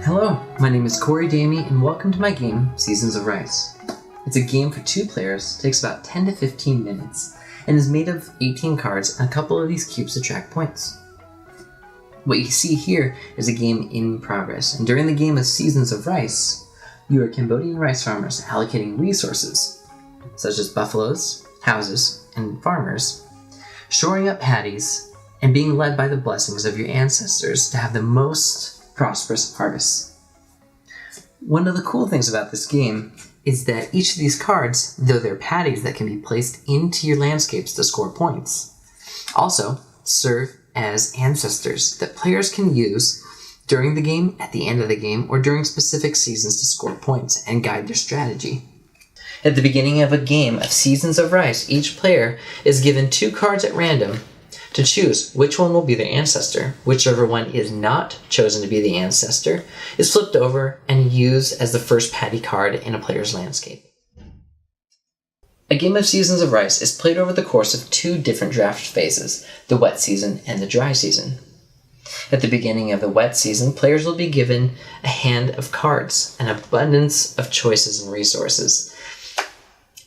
Hello, my name is Corey Damey, and welcome to my game, Seasons of Rice. It's a game for 2 players, takes about 10 to 15 minutes, and is made of 18 cards and a couple of these cubes to track points. What you see here is a game in progress, and during the game of Seasons of Rice, you are Cambodian rice farmers allocating resources, such as buffaloes, houses, and farmers, shoring up paddies, and being led by the blessings of your ancestors to have the most prosperous harvests. One of the cool things about this game is that each of these cards, though they're paddies that can be placed into your landscapes to score points, also serve as ancestors that players can use during the game, at the end of the game, or during specific seasons to score points and guide their strategy. At the beginning of a game of Seasons of Rice, each player is given 2 cards at random to choose which one will be their ancestor. Whichever one is not chosen to be the ancestor is flipped over and used as the first paddy card in a player's landscape. A game of Seasons of Rice is played over the course of 2 different draft phases, the wet season and the dry season. At the beginning of the wet season, players will be given a hand of cards, an abundance of choices and resources,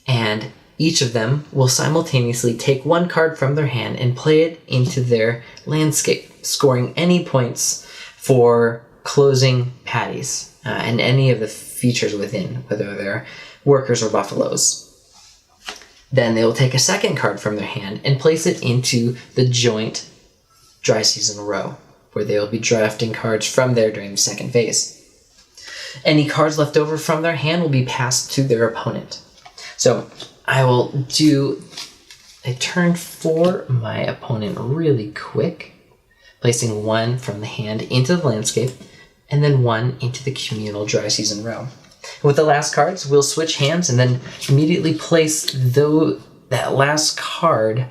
and each of them will simultaneously take 1 card from their hand and play it into their landscape, scoring any points for closing paddies and any of the features within, whether they're workers or buffaloes. Then they will take a 2nd card from their hand and place it into the joint dry season row, where they will be drafting cards from there during the 2nd phase. Any cards left over from their hand will be passed to their opponent. So I will do a turn for my opponent really quick, placing 1 from the hand into the landscape, and then 1 into the communal dry season row. With the last cards, we'll switch hands and then immediately place that last card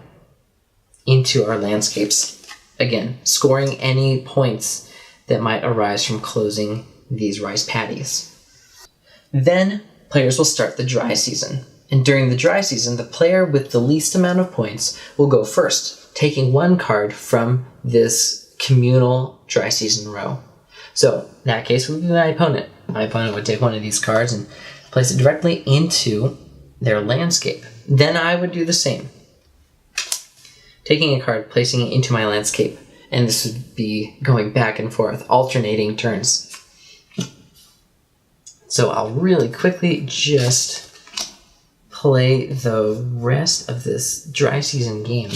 into our landscapes. Again, scoring any points that might arise from closing these rice paddies. Then, players will start the dry season. And during the dry season, the player with the least amount of points will go first, taking 1 card from this communal dry season row. So, in that case, would be my opponent. My opponent would take 1 of these cards and place it directly into their landscape. Then I would do the same. Taking a card, placing it into my landscape, and this would be going back and forth, alternating turns. So I'll really quickly just play the rest of this dry season game,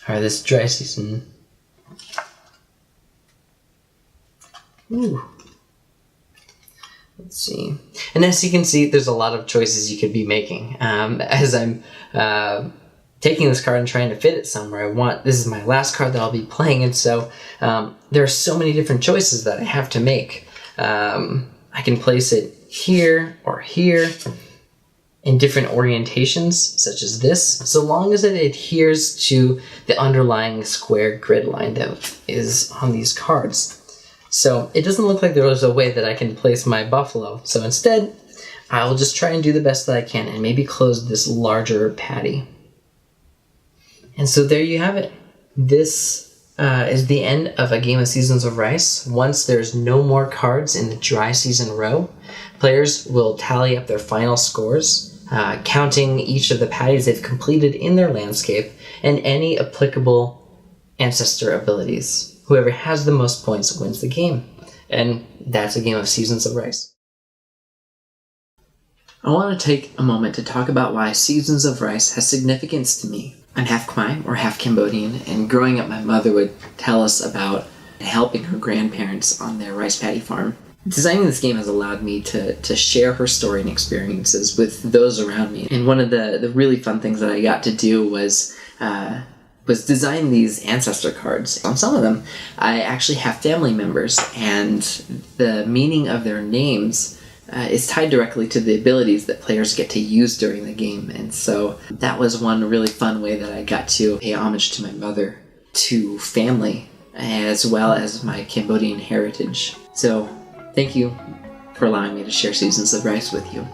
or this dry season. Ooh. Let's see. And as you can see, there's a lot of choices you could be making. As I'm taking this card and trying to fit it somewhere, this is my last card that I'll be playing, and so there are so many different choices that I have to make. I can place it here or here in different orientations, such as this, so long as it adheres to the underlying square grid line that is on these cards. So it doesn't look like there was a way that I can place my buffalo, so instead I'll just try and do the best that I can and maybe close this larger paddy. And so there you have it. This is the end of a game of Seasons of Rice. Once there's no more cards in the dry season row, players will tally up their final scores, counting each of the paddies they've completed in their landscape and any applicable ancestor abilities. Whoever has the most points wins the game. And that's a game of Seasons of Rice. I want to take a moment to talk about why Seasons of Rice has significance to me. I'm half Khmer or half Cambodian, and growing up my mother would tell us about helping her grandparents on their rice paddy farm. Designing this game has allowed me to share her story and experiences with those around me. And one of the really fun things that I got to do was design these ancestor cards. On some of them, I actually have family members, and the meaning of their names is tied directly to the abilities that players get to use during the game. And so that was one really fun way that I got to pay homage to my mother, to family, as well as my Cambodian heritage. So thank you for allowing me to share Seasons of Rice with you.